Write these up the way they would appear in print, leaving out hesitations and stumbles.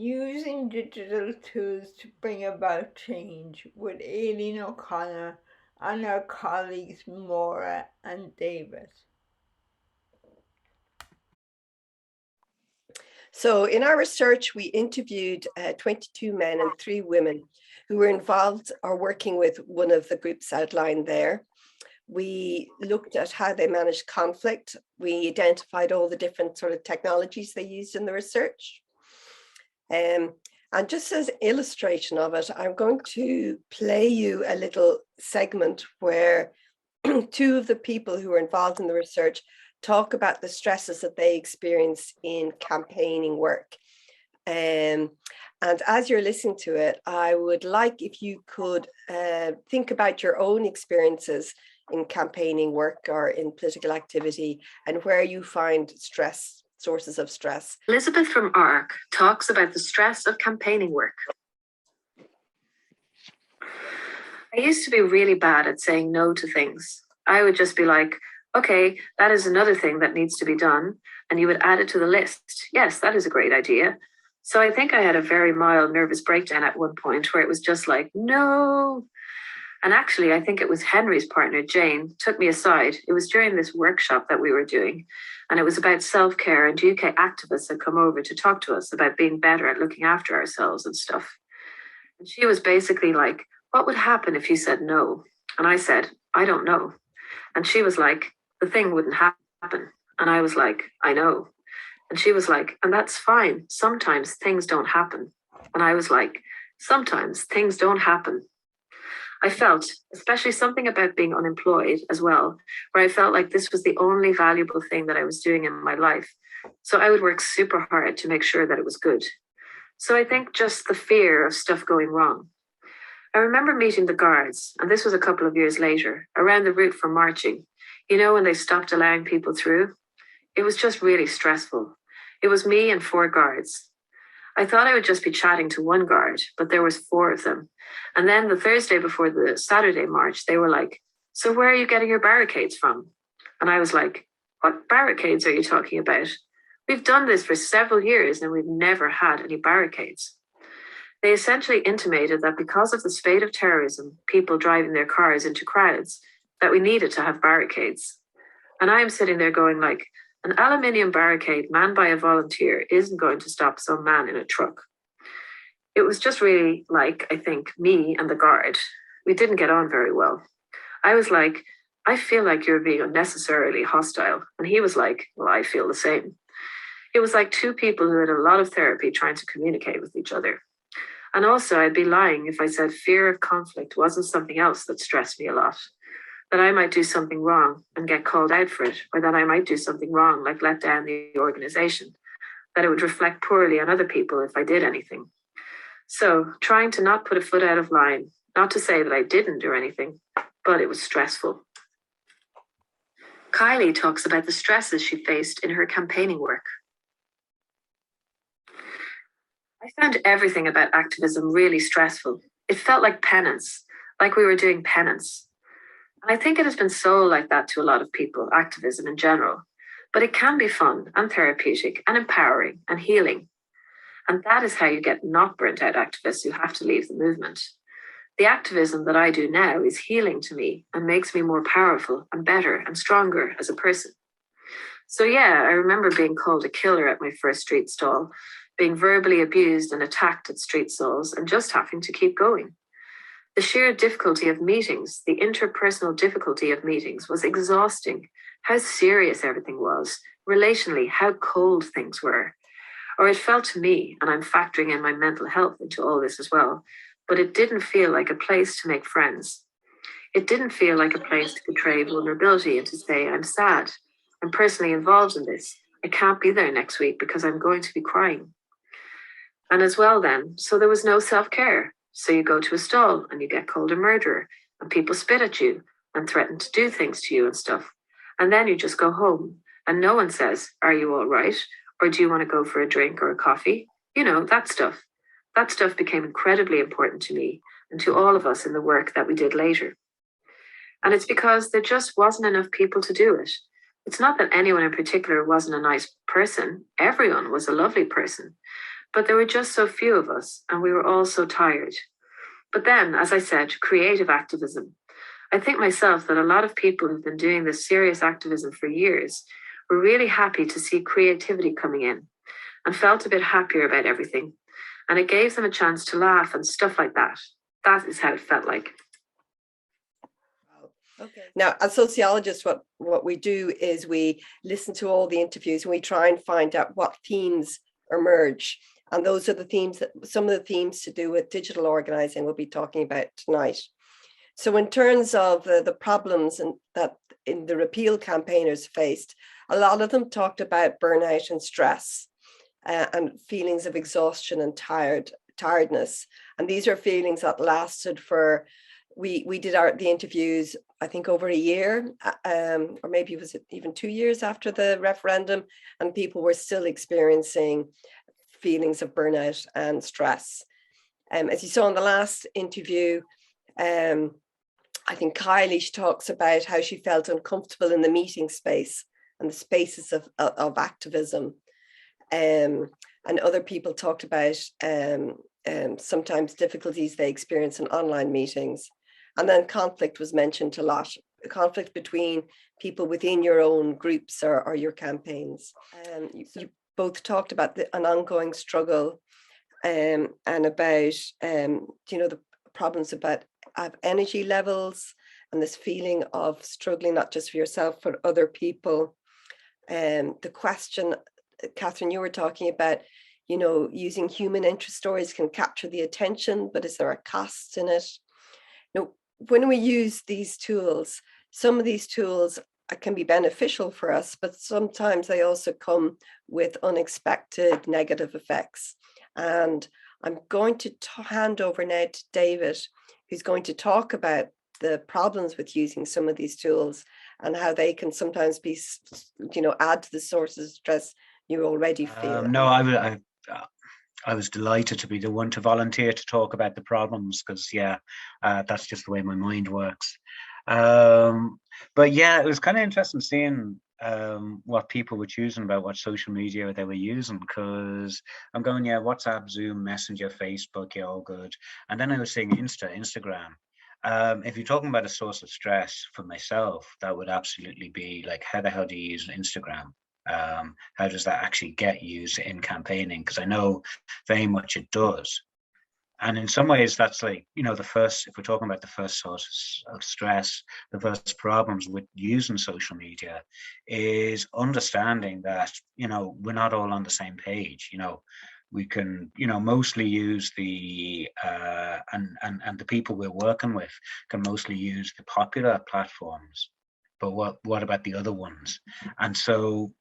Using digital tools to bring about change with Aileen O'Carroll and her colleagues Mhordha and David. So in our research, we interviewed 22 men and 3 women who were involved or working with one of the groups outlined there. We looked at how they managed conflict. We identified all the different sort of technologies they used in the research. And just as illustration of it, I'm going to play you a little segment where 2 of the people who were involved in the research talk about the stresses that they experience in campaigning work. And as you're listening to it, I would like if you could think about your own experiences in campaigning work or in political activity and where you find stress, sources of stress. Elizabeth from ARC talks about the stress of campaigning work. I used to be really bad at saying no to things. I would just be like, okay, that is another thing that needs to be done. And you would add it to the list. Yes, that is a great idea. So I think I had a very mild nervous breakdown at one point where it was just like, no. And actually, I think it was Henry's partner, Jane, took me aside. It was during this workshop that we were doing. And it was about self-care, and UK activists had come over to talk to us about being better at looking after ourselves and stuff. And she was basically like, what would happen if you said no? And I said, I don't know. And she was like, the thing wouldn't happen. And I was like, I know. And she was like, and that's fine. Sometimes things don't happen. And I was like, sometimes things don't happen. I felt, especially something about being unemployed as well, where I felt like this was the only valuable thing that I was doing in my life. So I would work super hard to make sure that it was good. So I think just the fear of stuff going wrong. I remember meeting the guards, and this was a couple of years later, around the route for marching. You know, when they stopped allowing people through? It was just really stressful. It was me and 4 guards. I thought I would just be chatting to one guard, but there was 4 of them. And then the Thursday before the Saturday march, they were like, so where are you getting your barricades from? And I was like, what barricades are you talking about? We've done this for several years and we've never had any barricades. They essentially intimated that because of the spate of terrorism, people driving their cars into crowds, that we needed to have barricades. And I am sitting there going like, an aluminium barricade manned by a volunteer isn't going to stop some man in a truck. It was just really like, I think, me and the guard. We didn't get on very well. I was like, I feel like you're being unnecessarily hostile. And he was like, well, I feel the same. It was like 2 people who had a lot of therapy trying to communicate with each other. And also, I'd be lying if I said fear of conflict wasn't something else that stressed me a lot. That I might do something wrong and get called out for it, or that I might do something wrong, like let down the organization, that it would reflect poorly on other people if I did anything. So trying to not put a foot out of line, not to say that I didn't do anything, but it was stressful. Kylie talks about the stresses she faced in her campaigning work. I found everything about activism really stressful. It felt like penance, like we were doing penance. And I think it has been so like that to a lot of people, activism in general. But it can be fun and therapeutic and empowering and healing. And that is how you get not burnt out activists who have to leave the movement. The activism that I do now is healing to me and makes me more powerful and better and stronger as a person. So yeah, I remember being called a killer at my first street stall, being verbally abused and attacked at street stalls, and just having to keep going. The sheer difficulty of meetings, the interpersonal difficulty of meetings was exhausting. How serious everything was, relationally, how cold things were. Or it felt to me, and I'm factoring in my mental health into all this as well, but it didn't feel like a place to make friends. It didn't feel like a place to portray vulnerability and to say, I'm sad, I'm personally involved in this. I can't be there next week because I'm going to be crying. And as well then, so there was no self-care. So you go to a stall and you get called a murderer and people spit at you and threaten to do things to you and stuff. And then you just go home and no one says, are you all right? Or do you want to go for a drink or a coffee? You know, that stuff. That stuff became incredibly important to me and to all of us in the work that we did later. And it's because there just wasn't enough people to do it. It's not that anyone in particular wasn't a nice person. Everyone was a lovely person. But there were just so few of us, and we were all so tired. But then, as I said, creative activism. I think myself that a lot of people who've been doing this serious activism for years were really happy to see creativity coming in and felt a bit happier about everything. And it gave them a chance to laugh and stuff like that. That is how it felt like. Okay. Now, as sociologists, what we do is we listen to all the interviews and we try and find out what themes emerge. And those are the themes that some of the themes to do with digital organizing we'll be talking about tonight. So in terms of the problems that in the repeal campaigners faced, a lot of them talked about burnout and stress and feelings of exhaustion and tiredness. And these are feelings that lasted for, we did the interviews, I think over a year, or maybe it was even 2 years after the referendum, and people were still experiencing feelings of burnout and stress. As you saw in the last interview, I think Kylie, she talks about how she felt uncomfortable in the meeting space and the spaces of activism. And other people talked about sometimes difficulties they experience in online meetings. And then conflict was mentioned a lot, conflict between people within your own groups or your campaigns. You both talked about an ongoing struggle and about, the problems about energy levels and this feeling of struggling, not just for yourself, for other people. The question, Catherine, you were talking about, using human interest stories can capture the attention, but is there a cost in it? When we use these tools, some of these tools can be beneficial for us, but sometimes they also come with unexpected negative effects. And I'm going to hand over now to David, who's going to talk about the problems with using some of these tools and how they can sometimes be, add to the sources of stress you already feel. No, I was delighted to be the one to volunteer to talk about the problems because, that's just the way my mind works. But yeah, it was kind of interesting seeing what people were choosing about what social media they were using, because I'm going, WhatsApp, Zoom, Messenger, Facebook, all good. And then I was seeing Instagram. If you're talking about a source of stress for myself, that would absolutely be like, how the hell do you use Instagram? How does that actually get used in campaigning? Because I know very much it does. And in some ways, that's like, the first, if we're talking about the first source of stress, the first problems with using social media is understanding that, we're not all on the same page. We can, mostly use the, and the people we're working with can mostly use the popular platforms. But what about the other ones? And so,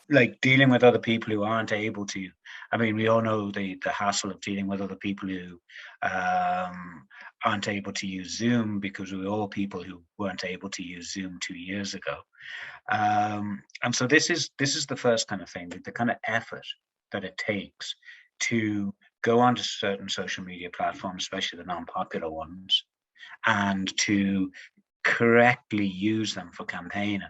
like, dealing with other people who aren't able to, we all know the hassle of dealing with other people who aren't able to use Zoom, because we're all people who weren't able to use Zoom 2 years ago. And so this is the first kind of thing, the kind of effort that it takes to go onto certain social media platforms, especially the non-popular ones, and to correctly use them for campaigning.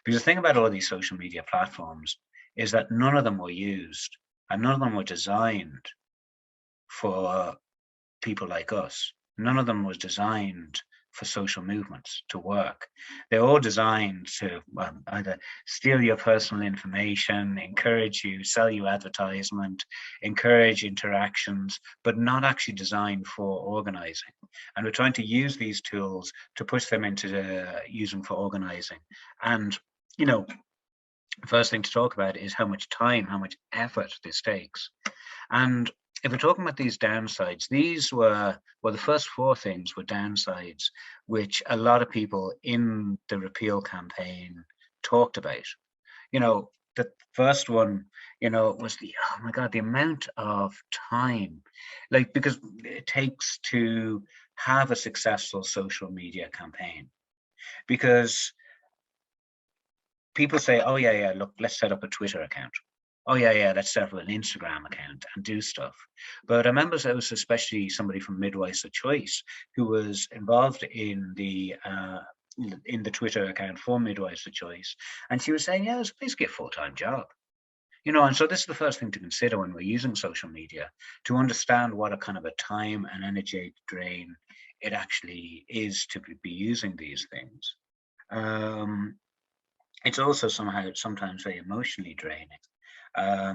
Because the thing about all these social media platforms is that none of them were used and none of them were designed for people like us. None of them was designed for social movements to work. They're all designed to either steal your personal information, encourage you, sell you advertisement, encourage interactions, but not actually designed for organizing. And we're trying to use these tools to push them into using for organizing. And, first thing to talk about is how much time, how much effort this takes. And if we're talking about these downsides, these were, the first 4 things were downsides, which a lot of people in the repeal campaign talked about. The first one, was the amount of time, because it takes to have a successful social media campaign. Because people say, oh yeah, look, let's set up a Twitter account. Oh yeah, let's set up an Instagram account and do stuff. But I remember there was especially somebody from Midwives of Choice who was involved in the Twitter account for Midwives of Choice, and she was saying, it's basically a full-time job. And so this is the first thing to consider when we're using social media, to understand what a kind of a time and energy drain it actually is to be using these things. It's also sometimes very emotionally draining.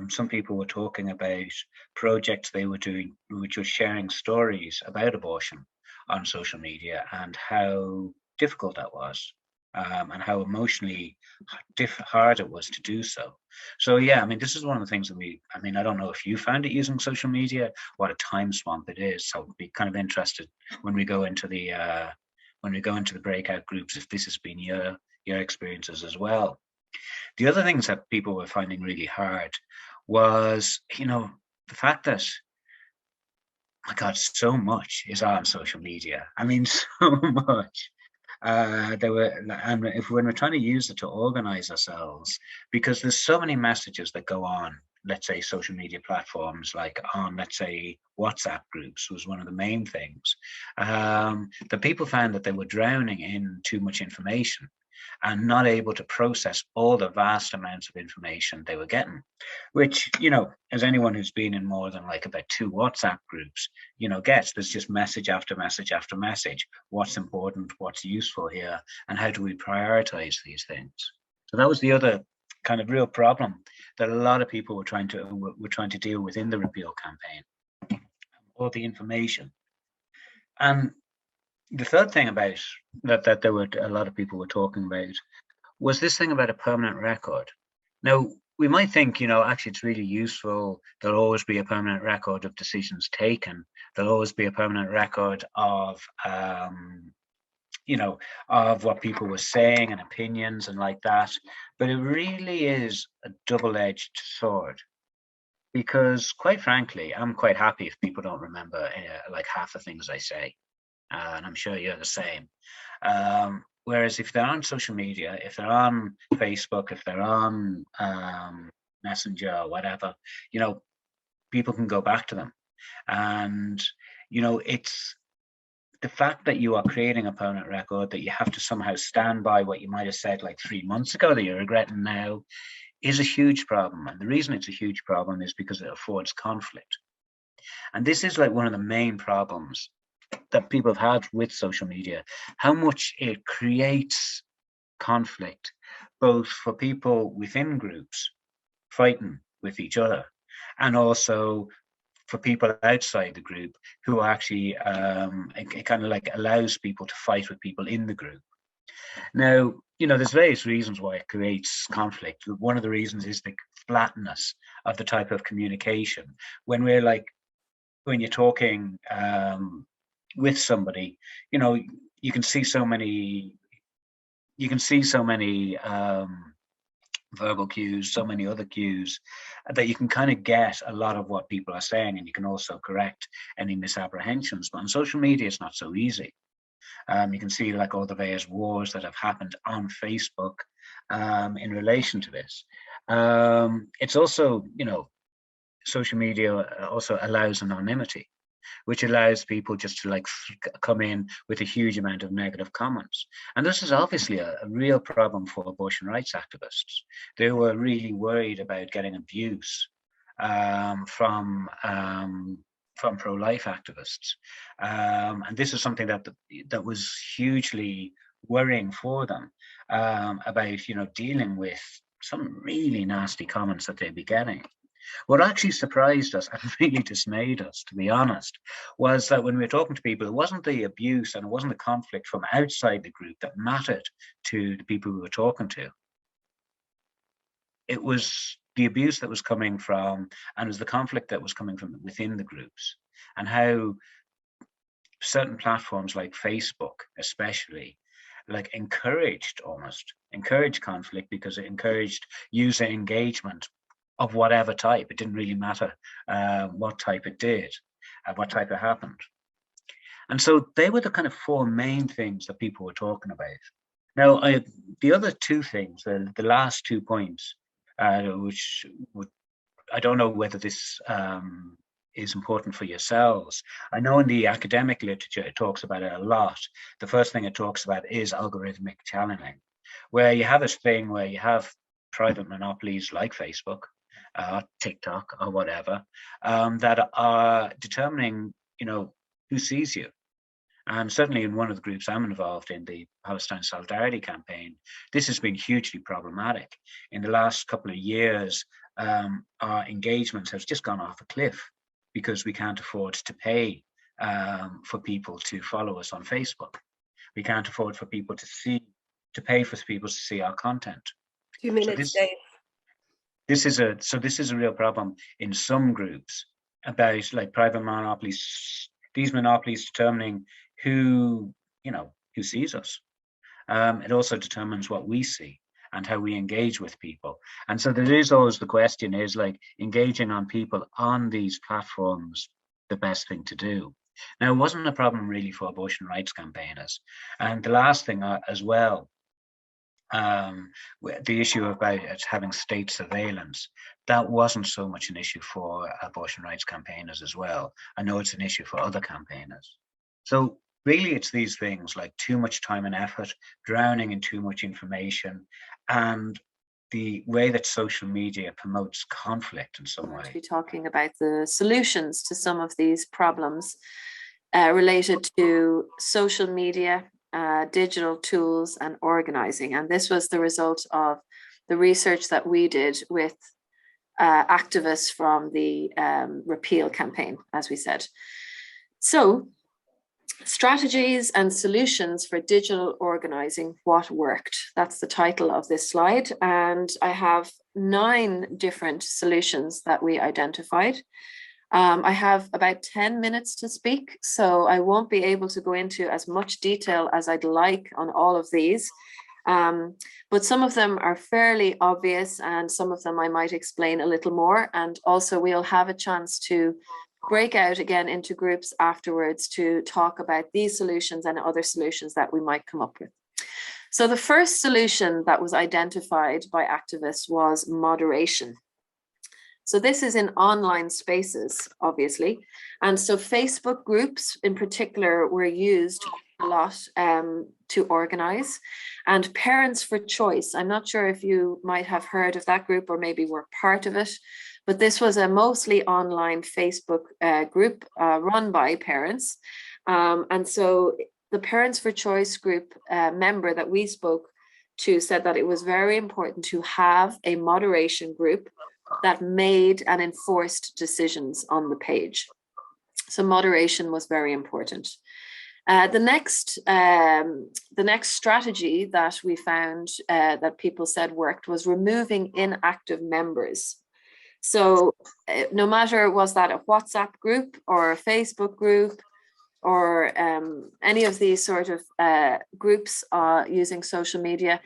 Some people were talking about projects they were doing, which was sharing stories about abortion on social media and how difficult that was, and how emotionally hard it was to do so. So yeah, I mean, this is one of the things that I don't know if you found it using social media, what a time swamp it is. So I'd be kind of interested when we go into the breakout groups, if this has been your experiences as well. The other things that people were finding really hard was, the fact that, my God, so much is on social media. I mean, so much. And when we're trying to use it to organize ourselves, because there's so many messages that go on, let's say social media platforms, like on, let's say, WhatsApp groups was one of the main things, that people found that they were drowning in too much information and not able to process all the vast amounts of information they were getting, which, as anyone who's been in more than like about 2 WhatsApp groups, gets, there's just message after message after message. What's important, what's useful here, and how do we prioritize these things? So that was the other kind of real problem that a lot of people were trying to deal with in the repeal campaign, all the information. And the third thing about that there were a lot of people were talking about was this thing about a permanent record. Now, we might think, actually it's really useful. There'll always be a permanent record of decisions taken. There'll always be a permanent record of, of what people were saying and opinions and like that. But it really is a double-edged sword. Because quite frankly, I'm quite happy if people don't remember like half the things I say. And I'm sure you're the same. Whereas if they're on social media, if they're on Facebook, if they're on Messenger or whatever, people can go back to them. And, it's the fact that you are creating a permanent record, that you have to somehow stand by what you might have said like 3 months ago that you're regretting now, is a huge problem. And the reason it's a huge problem is because it affords conflict. And this is like one of the main problems that people have had with social media, how much it creates conflict, both for people within groups fighting with each other, and also for people outside the group who actually, it kind of like allows people to fight with people in the group. Now, there's various reasons why it creates conflict. One of the reasons is the flatness of the type of communication. When you're talking with somebody, you can see so many verbal cues, so many other cues, that you can kind of get a lot of what people are saying, and you can also correct any misapprehensions. But on social media, it's not so easy. You can see like all the various wars that have happened on Facebook in relation to this. It's also, social media also allows anonymity, which allows people just to come in with a huge amount of negative comments. And this is obviously a real problem for abortion rights activists. They were really worried about getting abuse from pro-life activists. And this is something that was hugely worrying for them, about, dealing with some really nasty comments that they'd be getting. What actually surprised us and really dismayed us, to be honest, was that when we were talking to people, it wasn't the abuse and it wasn't the conflict from outside the group that mattered to the people we were talking to. It was the abuse that was coming from, and it was the conflict that was coming from within the groups, and how certain platforms like Facebook, especially, encouraged conflict, because it encouraged user engagement of whatever type. It didn't really matter what type it did, what type it happened. And so they were the kind of 4 main things that people were talking about. Now, the other 2 things, the last 2 points, which I don't know whether this is important for yourselves. I know in the academic literature, it talks about it a lot. The first thing it talks about is algorithmic challenging, where you have this thing where you have private monopolies like Facebook, TikTok or whatever, that are determining, who sees you. And certainly in one of the groups I'm involved in, the Palestine Solidarity Campaign, this has been hugely problematic. In the last couple of years, our engagement has just gone off a cliff because we can't afford to pay for people to follow us on Facebook. We can't afford for people to pay for people to see our content. 2 minutes, Dave. This is a real problem in some groups about like private monopolies. These monopolies determining who sees us. It also determines what we see and how we engage with people. And so there is always the question is like engaging on people on these platforms the best thing to do. Now, it wasn't a problem really for abortion rights campaigners. And the last thing as well, the issue about having state surveillance, that wasn't so much an issue for abortion rights campaigners as well. I know it's an issue for other campaigners. So really it's these things like too much time and effort, drowning in too much information, and the way that social media promotes conflict in some way. To be talking about the solutions to some of these problems related to social media, digital tools and organizing. And this was the result of the research that we did with activists from the repeal campaign, as we said. So strategies and solutions for digital organizing, what worked? That's the title of this slide. And I have 9 different solutions that we identified. I have about 10 minutes to speak, so I won't be able to go into as much detail as I'd like on all of these. But some of them are fairly obvious and some of them I might explain a little more. And also we'll have a chance to break out again into groups afterwards to talk about these solutions and other solutions that we might come up with. So the first solution that was identified by activists was moderation. So this is in online spaces, obviously. And so Facebook groups in particular were used a lot to organize. And Parents for Choice, I'm not sure if you might have heard of that group or maybe were part of it, but this was a mostly online Facebook group run by parents. And so the Parents for Choice group member that we spoke to said that it was very important to have a moderation group that made and enforced decisions on the page. So moderation was very important. The next strategy that we found that people said worked was removing inactive members. So no matter was that a WhatsApp group or a Facebook group or any of these sort of groups using social media,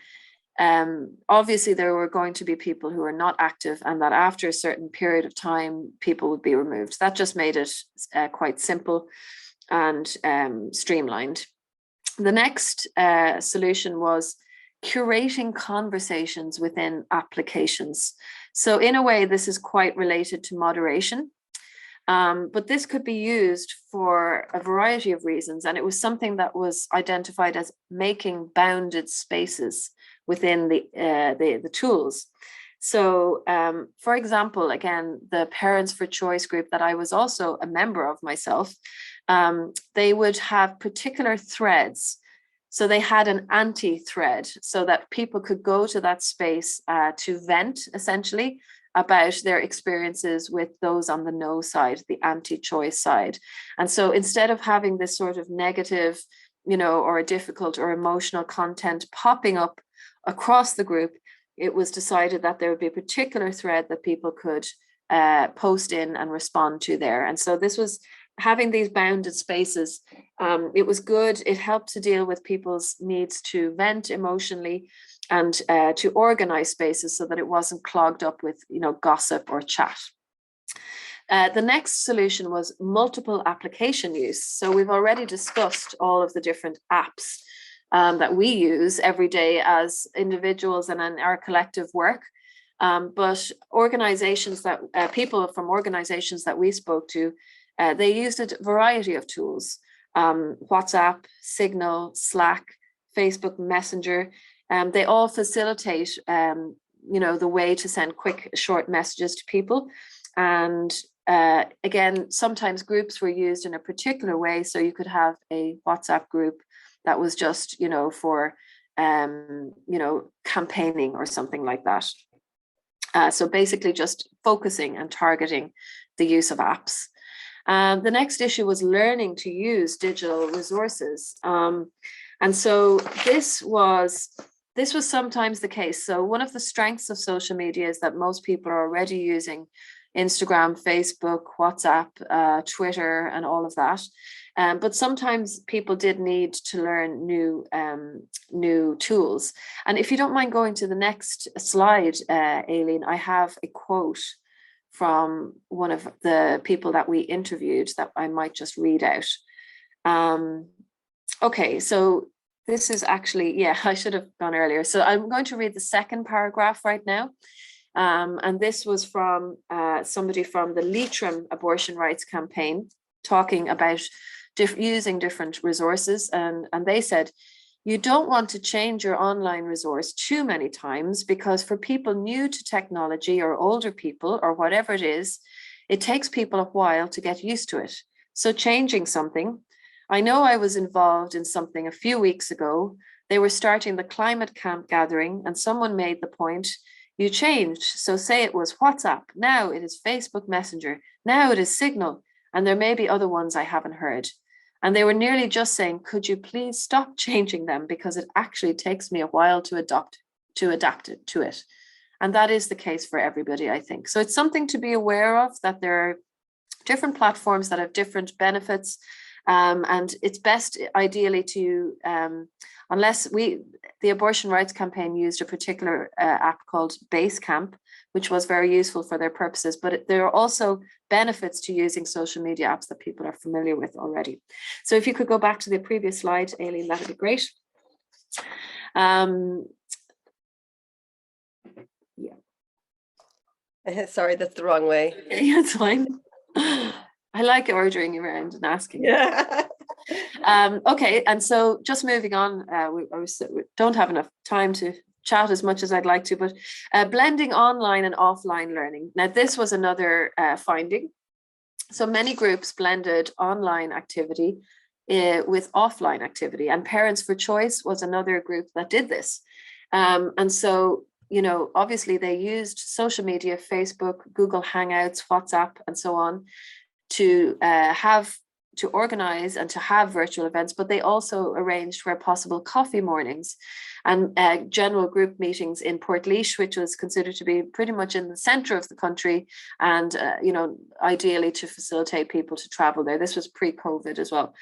obviously there were going to be people who were not active and that after a certain period of time people would be removed. That just made it quite simple and streamlined. The next solution was curating conversations within applications. So in a way this is quite related to moderation, but this could be used for a variety of reasons, and it was something that was identified as making bounded spaces within the tools. So for example, again, the Parents for Choice group that I was also a member of myself, they would have particular threads. So they had an anti-thread so that people could go to that space to vent essentially about their experiences with those on the no side, the anti-choice side. And so instead of having this sort of negative, or a difficult or emotional content popping up across the group, it was decided that there would be a particular thread that people could post in and respond to there. And so this was having these bounded spaces. It was good. It helped to deal with people's needs to vent emotionally and to organize spaces so that it wasn't clogged up with, gossip or chat. The next solution was multiple application use. So we've already discussed all of the different apps that we use every day as individuals and in our collective work. But organizations people from organizations that we spoke to, they used a variety of tools, WhatsApp, Signal, Slack, Facebook Messenger. They all facilitate the way to send quick, short messages to people. And again, sometimes groups were used in a particular way. So you could have a WhatsApp group that was just, for, campaigning or something like that. So basically just focusing and targeting the use of apps. The next issue was learning to use digital resources. And so this was sometimes the case. So one of the strengths of social media is that most people are already using Instagram, Facebook, WhatsApp, Twitter, and all of that. But sometimes people did need to learn new tools. And if you don't mind going to the next slide, Aileen, I have a quote from one of the people that we interviewed that I might just read out. Okay, so this is actually, I should have gone earlier. So I'm going to read the second paragraph right now. And this was from somebody from the Leitrim Abortion Rights Campaign talking about using different resources. And they said, you don't want to change your online resource too many times, because for people new to technology or older people or whatever it is, it takes people a while to get used to it. So changing something. I know I was involved in something a few weeks ago. They were starting the climate camp gathering and someone made the point, you changed. So say it was WhatsApp. Now it is Facebook Messenger. Now it is Signal. And there may be other ones I haven't heard. And they were nearly just saying, could you please stop changing them, because it actually takes me a while to adapt it to it. And that is the case for everybody, I think. So it's something to be aware of, that there are different platforms that have different benefits. And it's best ideally to, unless the Abortion Rights Campaign used a particular app called Basecamp, which was very useful for their purposes, but there are also benefits to using social media apps that people are familiar with already. So if you could go back to the previous slide, Aileen, that would be great. Sorry, that's the wrong way. It's fine. I like ordering around and asking. Yeah. Okay, and so just moving on, we don't have enough time to chat as much as I'd like to, but blending online and offline learning. Now, this was another finding. So many groups blended online activity with offline activity, and Parents for Choice was another group that did this. And so, obviously they used social media, Facebook, Google Hangouts, WhatsApp, and so on, to organize and to have virtual events, but they also arranged where possible coffee mornings and general group meetings in Portlaoise, which was considered to be pretty much in the center of the country, and ideally to facilitate people to travel there. This was pre-COVID as well.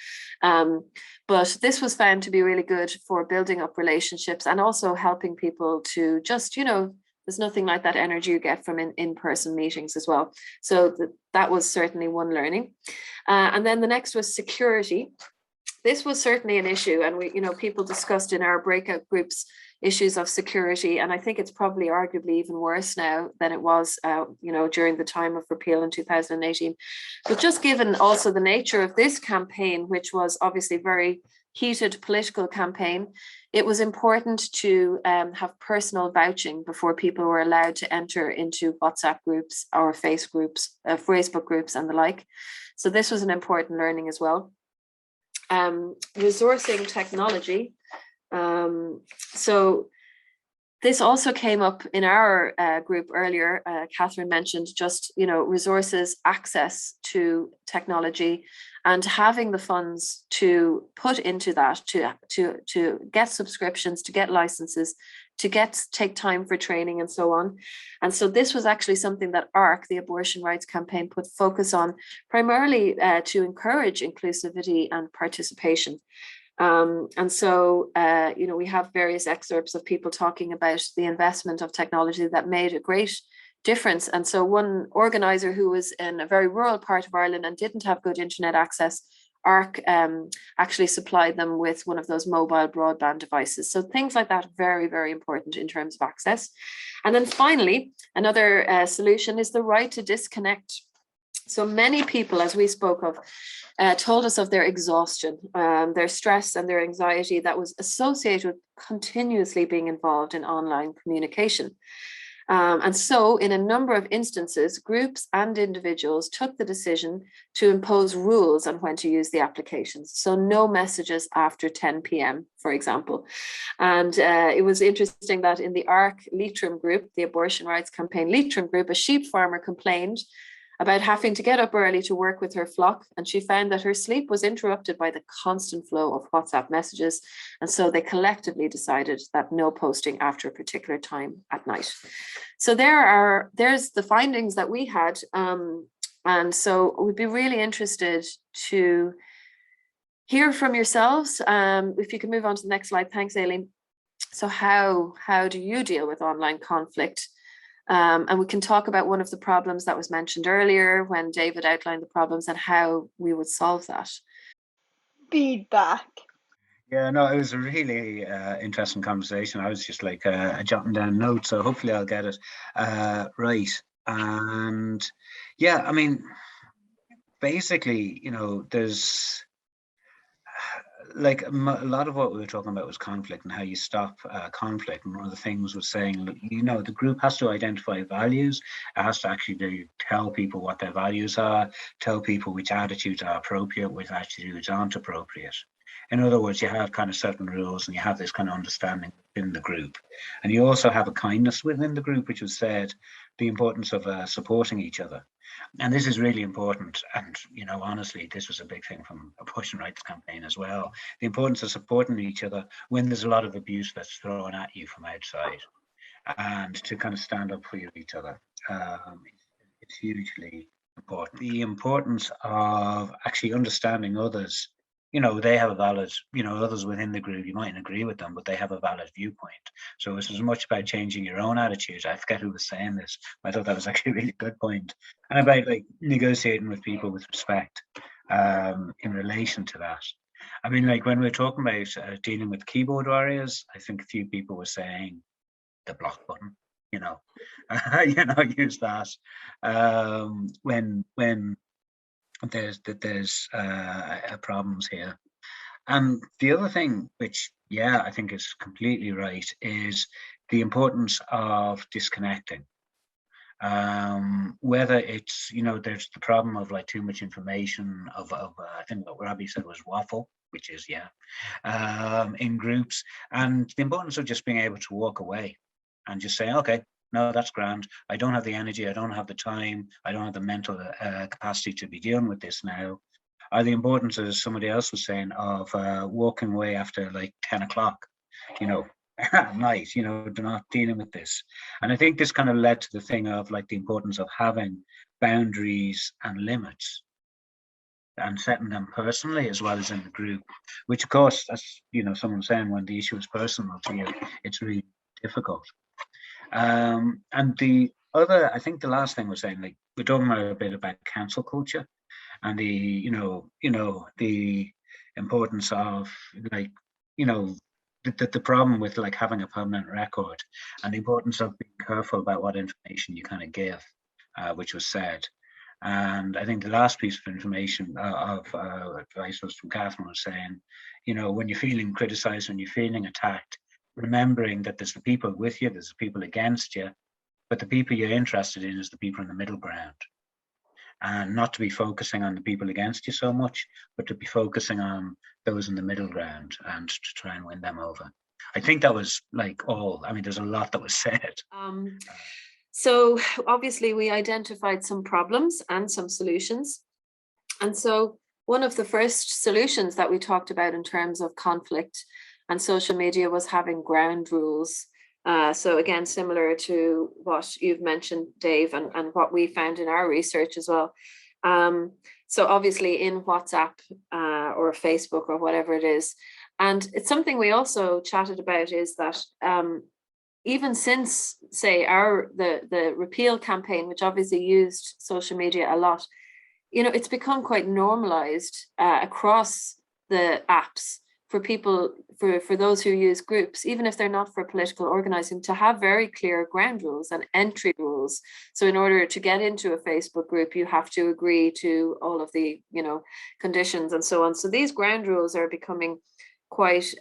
But this was found to be really good for building up relationships and also helping people to just, there's nothing like that energy you get from in-person meetings as well. So that was certainly one learning. And then the next was security. This was certainly an issue, and people discussed in our breakout groups issues of security, and I think it's probably arguably even worse now than it was during the time of repeal in 2018. But just given also the nature of this campaign, which was obviously very heated political campaign, it was important to have personal vouching before people were allowed to enter into WhatsApp groups or Facebook groups and the like. So this was an important learning as well. Resourcing technology. So this also came up in our group earlier. Catherine mentioned just, resources, access to technology, and having the funds to put into that, to get subscriptions, to get licenses, to take time for training and so on. And so this was actually something that ARC, the Abortion Rights Campaign, put focus on, primarily to encourage inclusivity and participation. And so, we have various excerpts of people talking about the investment of technology that made a great difference. And so one organizer who was in a very rural part of Ireland and didn't have good internet access, ARC actually supplied them with one of those mobile broadband devices. So things like that, very, very important in terms of access. And then finally, another solution is the right to disconnect. So many people, as we spoke of, told us of their exhaustion, their stress and their anxiety that was associated with continuously being involved in online communication. And so in a number of instances, groups and individuals took the decision to impose rules on when to use the applications. So no messages after 10 p.m., for example. And it was interesting that in the ARC Leitrim group, the Abortion Rights Campaign Leitrim group, a sheep farmer complained about having to get up early to work with her flock. And she found that her sleep was interrupted by the constant flow of WhatsApp messages. And so they collectively decided that no posting after a particular time at night. So there's the findings that we had. And so we'd be really interested to hear from yourselves. If you can move on to the next slide. Thanks, Aileen. So how do you deal with online conflict? And we can talk about one of the problems that was mentioned earlier when David outlined the problems and how we would solve that. Feedback. Yeah, no, it was a really interesting conversation. I was just like jotting down notes, so hopefully I'll get it right. And yeah, I mean, basically, there's like a lot of what we were talking about was conflict and how you stop conflict. And one of the things was saying, the group has to identify values. It has to actually tell people what their values are, tell people which attitudes are appropriate, which attitudes aren't appropriate. In other words, you have kind of certain rules and you have this kind of understanding within the group. And you also have a kindness within the group, which was said, the importance of supporting each other. And this is really important. And, honestly, this was a big thing from Abortion Rights Campaign as well. The importance of supporting each other when there's a lot of abuse that's thrown at you from outside, and to kind of stand up for each other. It's hugely important. The importance of actually understanding others. They have a valid, others within the group, you mightn't agree with them, but they have a valid viewpoint. So it's as much about changing your own attitude. I forget who was saying this. I thought that was actually a really good point. And about like negotiating with people with respect in relation to that. I mean, like when we're talking about dealing with keyboard warriors, I think a few people were saying the block button, use that when there's problems here. And the other thing, which I think is completely right, is the importance of disconnecting. Whether it's there's the problem of like too much information, of I think what Robbie said was waffle, which is in groups, and the importance of just being able to walk away and just say, okay, no, that's grand. I don't have the energy. I don't have the time. I don't have the mental capacity to be dealing with this now. Or the importance, as somebody else was saying, of walking away after like 10 o'clock, at night, they're not dealing with this. And I think this kind of led to the thing of like the importance of having boundaries and limits and setting them personally as well as in the group, which of course, as someone saying, when the issue is personal to you, it's really difficult. And the other, I think the last thing we're saying, like we're talking a bit about cancel culture and the, the importance of like, the problem with like having a permanent record and the importance of being careful about what information you kind of give, which was said. And I think the last piece of information of advice was from Catherine, was saying, when you're feeling criticized, when you're feeling attacked, remembering that there's the people with you, there's the people against you, but the people you're interested in is the people in the middle ground. And not to be focusing on the people against you so much, but to be focusing on those in the middle ground and to try and win them over. I think that was like there's a lot that was said. So obviously we identified some problems and some solutions. And so one of the first solutions that we talked about in terms of conflict and social media was having ground rules. So again, similar to what you've mentioned, Dave, and what we found in our research as well. So obviously in WhatsApp or Facebook or whatever it is. And it's something we also chatted about is that even since, say, the repeal campaign, which obviously used social media a lot, it's become quite normalized across the apps for people, for those who use groups, even if they're not for political organizing, to have very clear ground rules and entry rules. So in order to get into a Facebook group, you have to agree to all of the, conditions and so on. So these ground rules are becoming quite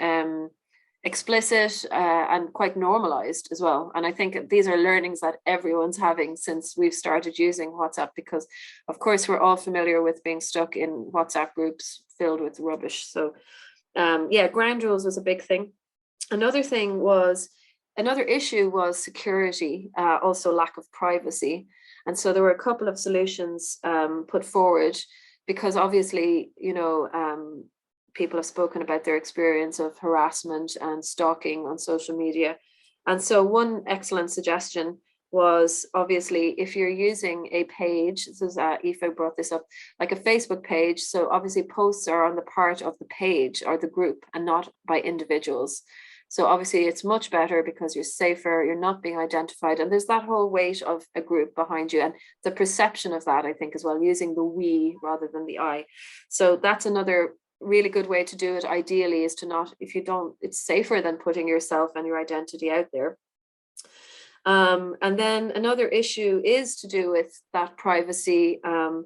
explicit and quite normalized as well. And I think these are learnings that everyone's having since we've started using WhatsApp, because of course we're all familiar with being stuck in WhatsApp groups filled with rubbish. So yeah, ground rules was a big thing. Another issue was security, also lack of privacy. And so there were a couple of solutions put forward, because obviously, people have spoken about their experience of harassment and stalking on social media. And so one excellent suggestion was, obviously, if you're using a page, this is Aoife brought this up, like a Facebook page, so obviously posts are on the part of the page or the group and not by individuals. So obviously it's much better because you're safer, you're not being identified, and there's that whole weight of a group behind you and the perception of that, I think, as well, using the we rather than the I. So that's another really good way to do it, ideally, is to not, if you don't, it's safer than putting yourself and your identity out there. And then another issue is to do with that privacy and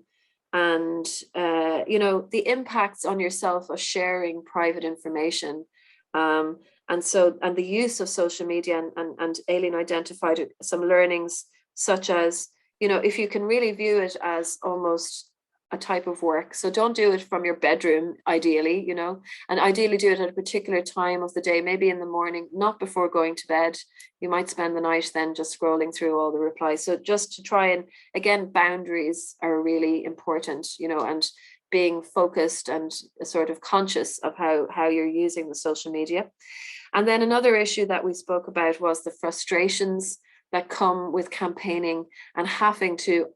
the impacts on yourself of sharing private information. And the use of social media, and Aileen identified some learnings, such as, if you can really view it as almost a type of work. So don't do it from your bedroom, ideally, and ideally do it at a particular time of the day, maybe in the morning, not before going to bed. You might spend the night then just scrolling through all the replies. So just to try, and again, boundaries are really important, and being focused and sort of conscious of how you're using the social media. And then another issue that we spoke about was the frustrations that come with campaigning and having to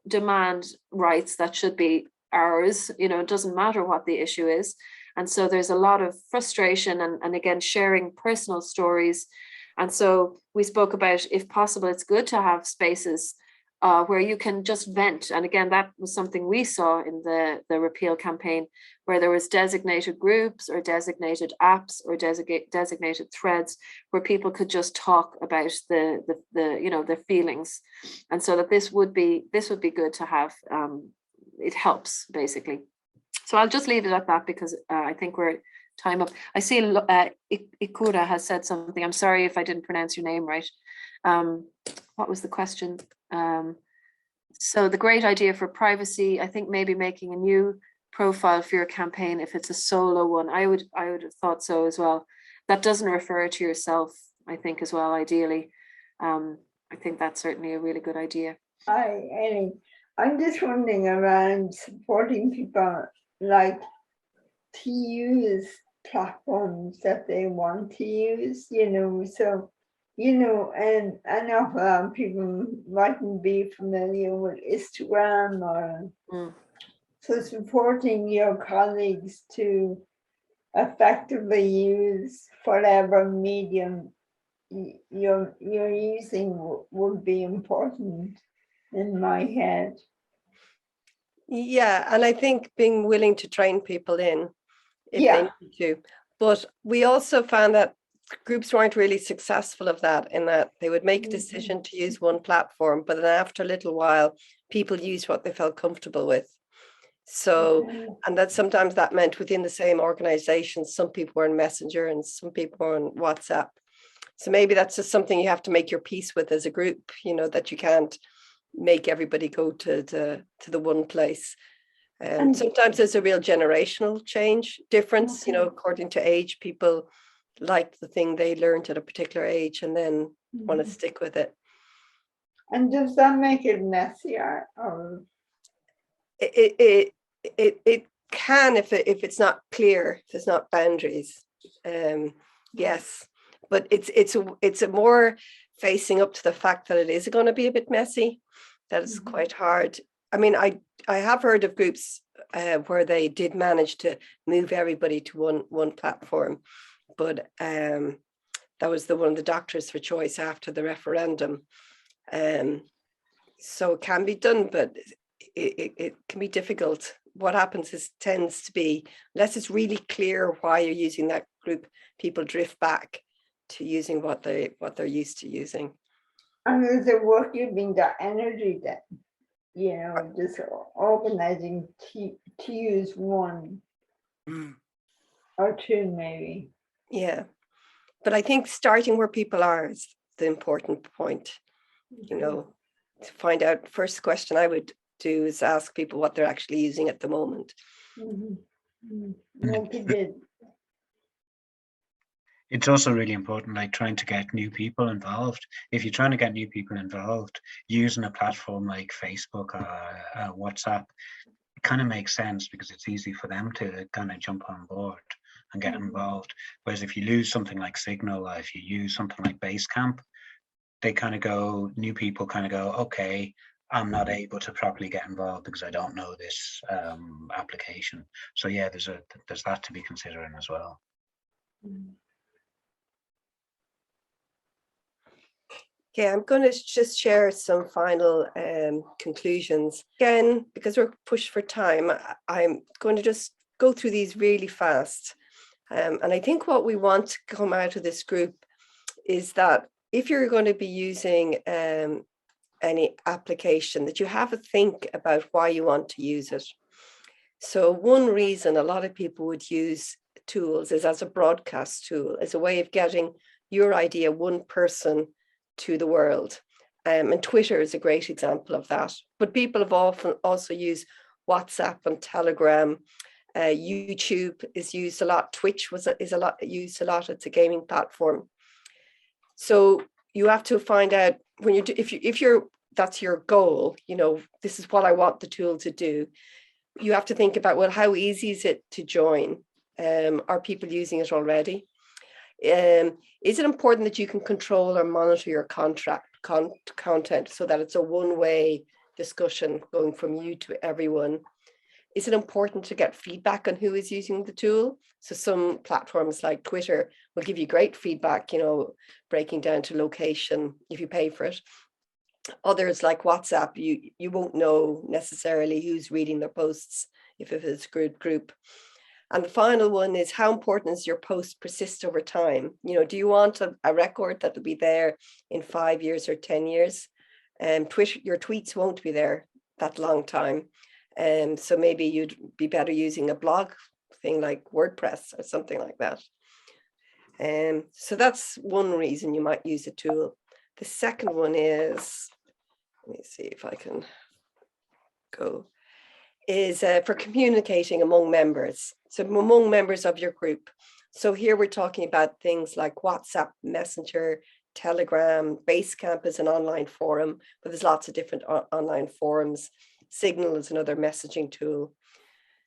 demand rights that should be ours. It doesn't matter what the issue is. And so there's a lot of frustration and again, sharing personal stories. And so we spoke about, if possible, it's good to have spaces where you can just vent. And again, that was something we saw in the repeal campaign, where there was designated groups or designated apps or designated threads where people could just talk about their feelings. And so that this would be good to have. It helps, basically. So I'll just leave it at that, because I think we're time up. I see Ikura has said something. I'm sorry if I didn't pronounce your name right. What was the question? So the great idea for privacy, I think maybe making a new profile for your campaign if it's a solo one. I would have thought so as well. That doesn't refer to yourself, I think, as well, ideally. I think that's certainly a really good idea. Hi, Annie. I'm just wondering around supporting people like to use platforms that they want to use, so and I know people mightn't be familiar with Instagram or so supporting your colleagues to effectively use whatever medium you're using would be important in my head. Yeah, and I think being willing to train people in if they need to. But we also found that groups weren't really successful of that, in that they would make a decision to use one platform, but then after a little while, people used what they felt comfortable with. So, and that sometimes that meant within the same organization, some people were in Messenger and some people were on WhatsApp. So maybe that's just something you have to make your peace with as a group, that you can't make everybody go to the one place. And sometimes there's a real generational difference, according to age. People like the thing they learned at a particular age and then want to stick with it. And does that make it messier? Or it can if it's not clear, if there's not boundaries. Yes, but it's a more facing up to the fact that it is going to be a bit messy. That is quite hard. I mean, I have heard of groups where they did manage to move everybody to one platform, but that was one of the doctors for choice after the referendum. So it can be done, but it can be difficult. What happens tends to be, unless it's really clear why you're using that group, people drift back to using what they're used to using. And is it worth giving that energy then? Just organizing to use one or two maybe. Yeah. But I think starting where people are is the important point. To find out, first question I would do is ask people what they're actually using at the moment. It's also really important, like trying to get new people involved. If you're trying to get new people involved, using a platform like Facebook or WhatsApp, it kind of makes sense because it's easy for them to kind of jump on board and get involved. Whereas if you use something like Signal, or if you use something like Basecamp, they kind of go, new people kind of go, okay, I'm not able to properly get involved because I don't know this application. So yeah, there's that to be considering as well. Okay, I'm going to just share some final conclusions. Again, because we're pushed for time, I'm going to just go through these really fast. And I think what we want to come out of this group is that if you're going to be using any application, that you have a think about why you want to use it. So one reason a lot of people would use tools is as a broadcast tool, as a way of getting your idea, one person, to the world. And Twitter is a great example of that. But people have often also used WhatsApp and Telegram. YouTube is used a lot. Twitch is used a lot. It's a gaming platform. So you have to find out when you do, if you're that's your goal. This is what I want the tool to do. You have to think about, well, how easy is it to join? Are people using it already? Is it important that you can control or monitor your content so that it's a one-way discussion going from you to everyone? Is it important to get feedback on who is using the tool? So some platforms like Twitter will give you great feedback, breaking down to location if you pay for it. Others like WhatsApp, you won't know necessarily who's reading their posts if it's a good group. And the final one is, how important is your post persist over time? Do you want a record that will be there in 5 years or 10 years? Twitter, your tweets won't be there that long time. So maybe you'd be better using a blog thing like WordPress or something like that. So that's one reason you might use a tool. The second one is, let me see if I can go, is for communicating among members. So among members of your group. So here we're talking about things like WhatsApp, Messenger, Telegram. Basecamp is an online forum, but there's lots of different online forums. Signal is another messaging tool.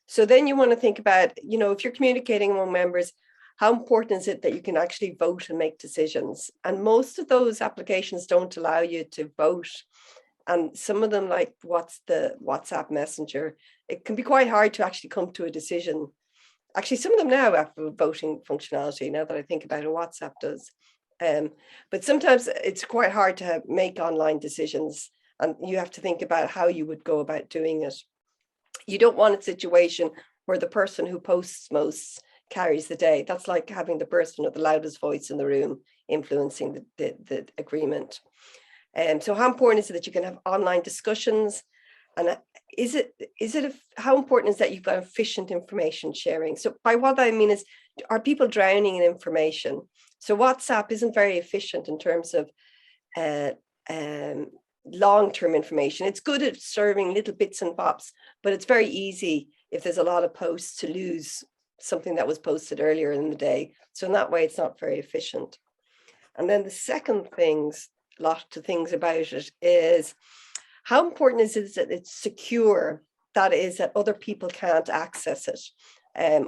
So then you want to think about, if you're communicating among members, how important is it that you can actually vote and make decisions? And most of those applications don't allow you to vote. And some of them, like the WhatsApp Messenger, it can be quite hard to actually come to a decision. Actually, some of them now have voting functionality, now that I think about it, WhatsApp does. But sometimes it's quite hard to make online decisions, and you have to think about how you would go about doing it. You don't want a situation where the person who posts most carries the day. That's like having the person with the loudest voice in the room influencing the agreement. So how important is it that you can have online discussions? And how important is that you've got efficient information sharing? So by what I mean is, are people drowning in information? So WhatsApp isn't very efficient in terms of long-term information. It's good at serving little bits and bobs, but it's very easy if there's a lot of posts to lose something that was posted earlier in the day. So in that way, it's not very efficient. And then the second lot of things about it is, how important is it that it's secure? That is, that other people can't access it.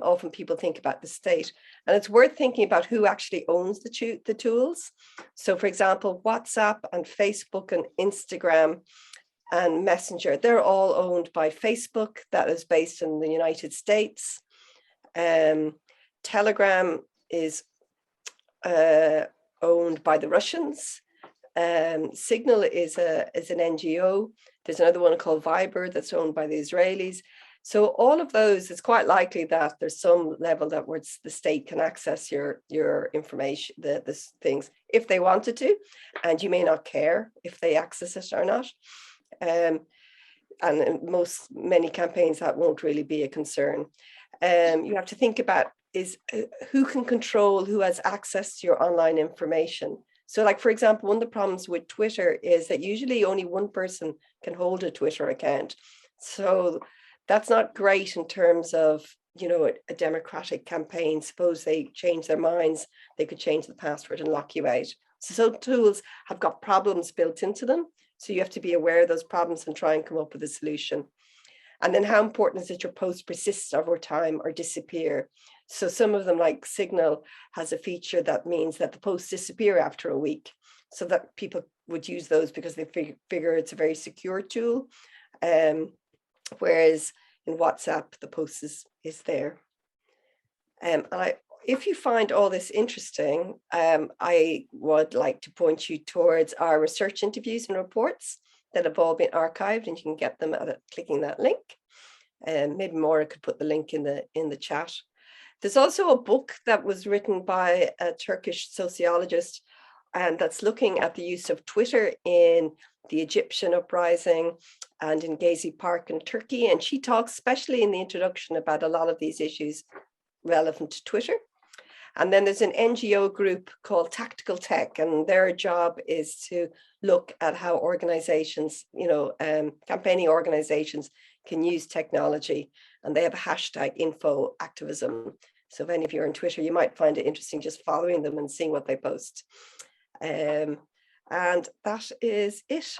Often people think about the state, and it's worth thinking about who actually owns the tools. So for example, WhatsApp and Facebook and Instagram and Messenger, they're all owned by Facebook, that is based in the United States. Telegram is owned by the Russians. Signal is an NGO. There's another one called Viber that's owned by the Israelis. So all of those, it's quite likely that there's some level that where the state can access your information, the things, if they wanted to, and you may not care if they access it or not. And in many campaigns that won't really be a concern. You have to think about is who can control who has access to your online information. So like, for example, one of the problems with Twitter is that usually only one person can hold a Twitter account. So that's not great in terms of, you know, a democratic campaign. Suppose they change their minds, they could change the password and lock you out. So tools have got problems built into them. So you have to be aware of those problems and try and come up with a solution. And then how important is that your post persists over time or disappear? So some of them, like Signal, has a feature that means that the posts disappear after a week, so that people would use those because they figure it's a very secure tool. Whereas in WhatsApp, the post is there. And if you find all this interesting, I would like to point you towards our research interviews and reports that have all been archived, and you can get them at clicking that link. And maybe Maire could put the link in the chat. There's also a book that was written by a Turkish sociologist, and that's looking at the use of Twitter in the Egyptian uprising and in Gezi Park in Turkey. And she talks, especially in the introduction, about a lot of these issues relevant to Twitter. And then there's an NGO group called Tactical Tech, and their job is to look at how organizations, you know, campaigning organizations can use technology. And they have a hashtag info activism. So if any of you are on Twitter, you might find it interesting just following them and seeing what they post. And that is it